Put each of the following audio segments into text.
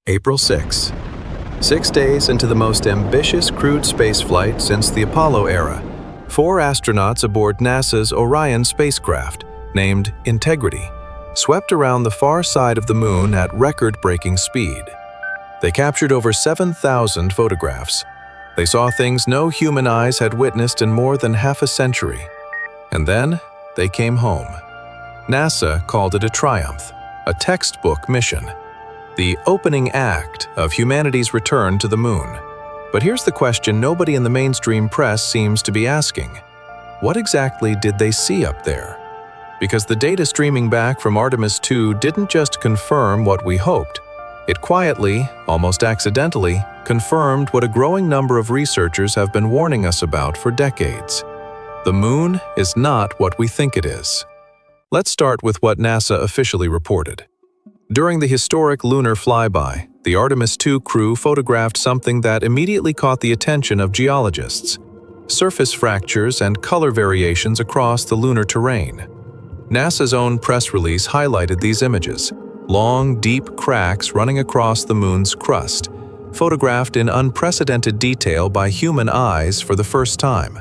April 6. 6 days into the most ambitious crewed spaceflight since the Apollo era, 4 astronauts aboard NASA's Orion spacecraft, named Integrity, swept around the far side of the Moon at record-breaking speed. They captured over 7,000 photographs. They saw things no human eyes had witnessed in more than half a century. And then they came home. NASA called it a triumph, a textbook mission, the opening act of humanity's return to the Moon. But here's the question nobody in the mainstream press seems to be asking. What exactly did they see up there? Because the data streaming back from Artemis II didn't just confirm what we hoped. It quietly, almost accidentally, confirmed what a growing number of researchers have been warning us about for decades. The Moon is not what we think it is. Let's start with what NASA officially reported. During the historic lunar flyby, the Artemis II crew photographed something that immediately caught the attention of geologists: surface fractures and color variations across the lunar terrain. NASA's own press release highlighted these images: long, deep cracks running across the Moon's crust, photographed in unprecedented detail by human eyes for the first time.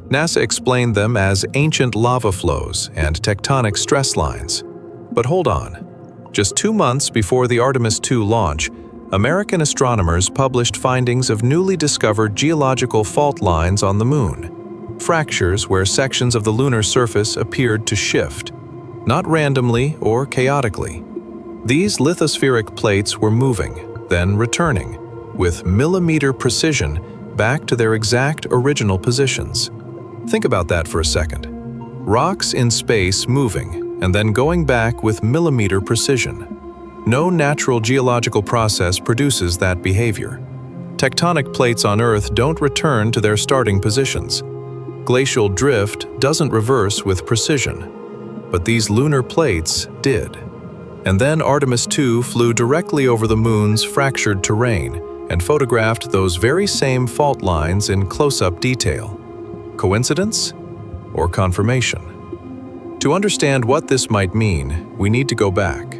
NASA explained them as ancient lava flows and tectonic stress lines. But hold on. Just 2 months before the Artemis II launch, American astronomers published findings of newly discovered geological fault lines on the Moon, fractures where sections of the lunar surface appeared to shift, not randomly or chaotically. These lithospheric plates were moving, then returning, with millimeter precision back to their exact original positions. Think about that for a second. Rocks in space moving, and then going back with millimeter precision. No natural geological process produces that behavior. Tectonic plates on Earth don't return to their starting positions. Glacial drift doesn't reverse with precision. But these lunar plates did. And then Artemis II flew directly over the Moon's fractured terrain and photographed those very same fault lines in close-up detail. Coincidence or confirmation? To understand what this might mean, we need to go back,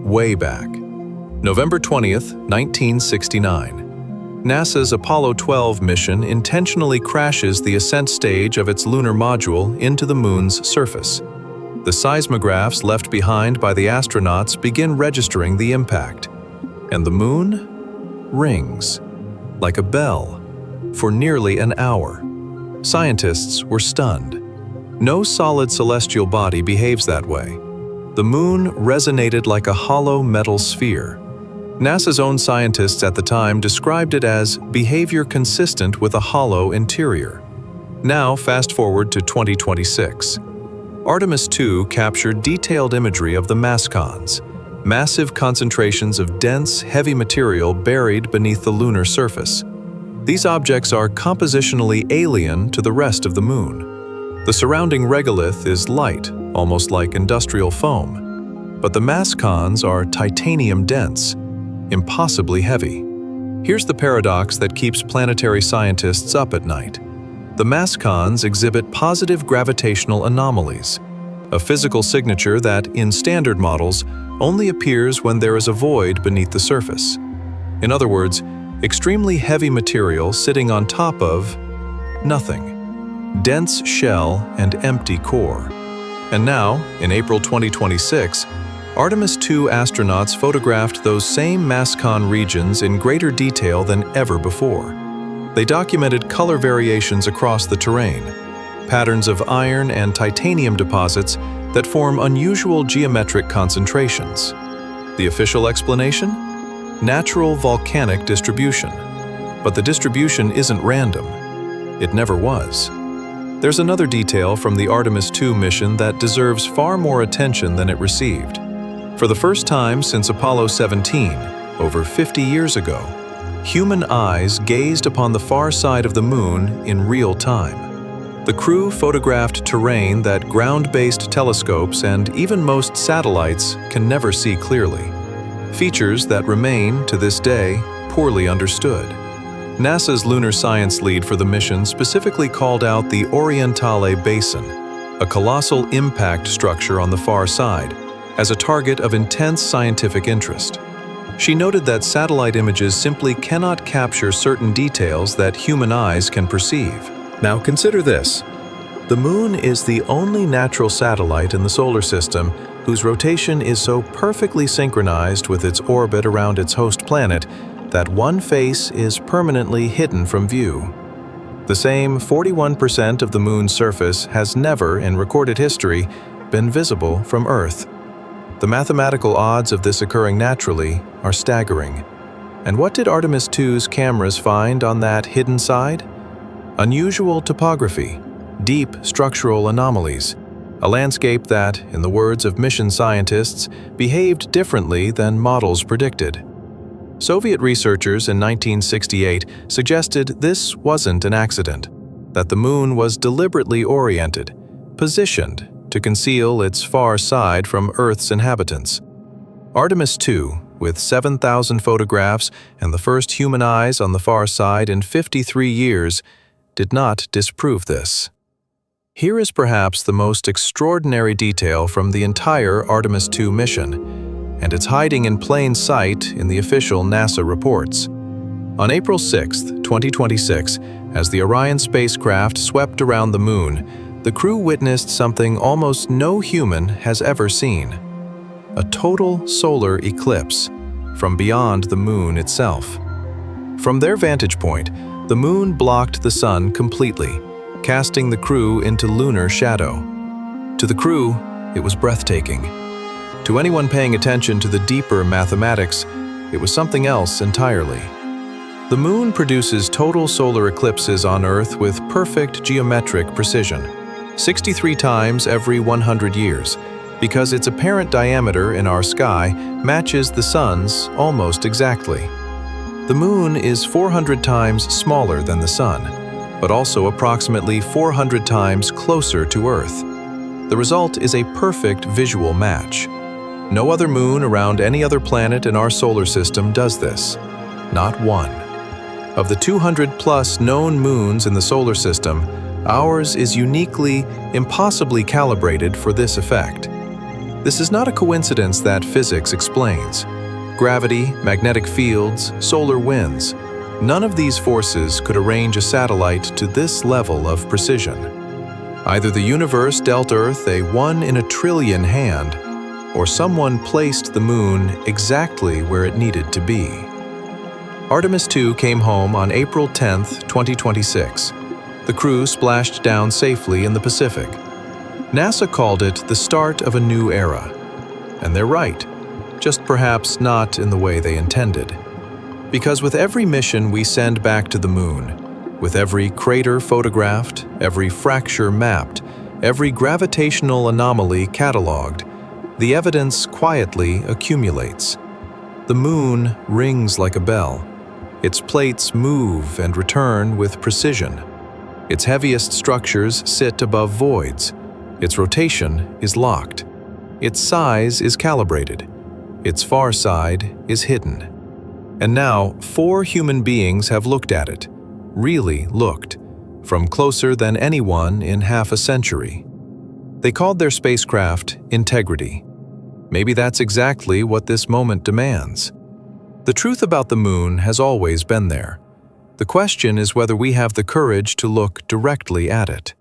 way back. November 20th, 1969. NASA's Apollo 12 mission intentionally crashes the ascent stage of its lunar module into the Moon's surface. The seismographs left behind by the astronauts begin registering the impact, and the Moon rings like a bell for nearly an hour. Scientists were stunned. No solid celestial body behaves that way. The Moon resonated like a hollow metal sphere. NASA's own scientists at the time described it as behavior consistent with a hollow interior. Now, fast forward to 2026. Artemis II captured detailed imagery of the mascons, massive concentrations of dense, heavy material buried beneath the lunar surface. These objects are compositionally alien to the rest of the Moon. The surrounding regolith is light, almost like industrial foam. But the mascons are titanium-dense, impossibly heavy. Here's the paradox that keeps planetary scientists up at night. The mascons exhibit positive gravitational anomalies, a physical signature that, in standard models, only appears when there is a void beneath the surface. In other words, extremely heavy material sitting on top of nothing. Dense shell and empty core. And now, in April 2026, Artemis II astronauts photographed those same mascon regions in greater detail than ever before. They documented color variations across the terrain, patterns of iron and titanium deposits that form unusual geometric concentrations. The official explanation? Natural volcanic distribution. But the distribution isn't random. It never was. There's another detail from the Artemis II mission that deserves far more attention than it received. For the first time since Apollo 17, over 50 years ago, human eyes gazed upon the far side of the Moon in real time. The crew photographed terrain that ground-based telescopes and even most satellites can never see clearly. Features that remain, to this day, poorly understood. NASA's lunar science lead for the mission specifically called out the Orientale Basin, a colossal impact structure on the far side, as a target of intense scientific interest. She noted that satellite images simply cannot capture certain details that human eyes can perceive. Now consider this. The Moon is the only natural satellite in the solar system whose rotation is so perfectly synchronized with its orbit around its host planet that one face is permanently hidden from view. The same 41% of the Moon's surface has never, in recorded history, been visible from Earth. The mathematical odds of this occurring naturally are staggering. And what did Artemis II's cameras find on that hidden side? Unusual topography, deep structural anomalies, a landscape that, in the words of mission scientists, behaved differently than models predicted. Soviet researchers in 1968 suggested this wasn't an accident, that the Moon was deliberately oriented, positioned to conceal its far side from Earth's inhabitants. Artemis II, with 7,000 photographs and the first human eyes on the far side in 53 years, did not disprove this. Here is perhaps the most extraordinary detail from the entire Artemis II mission, and it's hiding in plain sight in the official NASA reports. On April 6, 2026, as the Orion spacecraft swept around the Moon, the crew witnessed something almost no human has ever seen: a total solar eclipse from beyond the Moon itself. From their vantage point, the Moon blocked the Sun completely, casting the crew into lunar shadow. To the crew, it was breathtaking. To anyone paying attention to the deeper mathematics, it was something else entirely. The Moon produces total solar eclipses on Earth with perfect geometric precision, 63 times every 100 years, because its apparent diameter in our sky matches the Sun's almost exactly. The Moon is 400 times smaller than the Sun, but also approximately 400 times closer to Earth. The result is a perfect visual match. No other moon around any other planet in our solar system does this. Not one. Of the 200-plus known moons in the solar system, ours is uniquely, impossibly calibrated for this effect. This is not a coincidence that physics explains. Gravity, magnetic fields, solar winds, none of these forces could arrange a satellite to this level of precision. Either the universe dealt Earth a 1 in a trillion hand, or someone placed the Moon exactly where it needed to be. Artemis II came home on April 10, 2026. The crew splashed down safely in the Pacific. NASA called it the start of a new era. And they're right, just perhaps not in the way they intended. Because with every mission we send back to the Moon, with every crater photographed, every fracture mapped, every gravitational anomaly cataloged, the evidence quietly accumulates. The Moon rings like a bell. Its plates move and return with precision. Its heaviest structures sit above voids. Its rotation is locked. Its size is calibrated. Its far side is hidden. And now 4 human beings have looked at it, really looked, from closer than anyone in half a century. They called their spacecraft Integrity. Maybe that's exactly what this moment demands. The truth about the Moon has always been there. The question is whether we have the courage to look directly at it.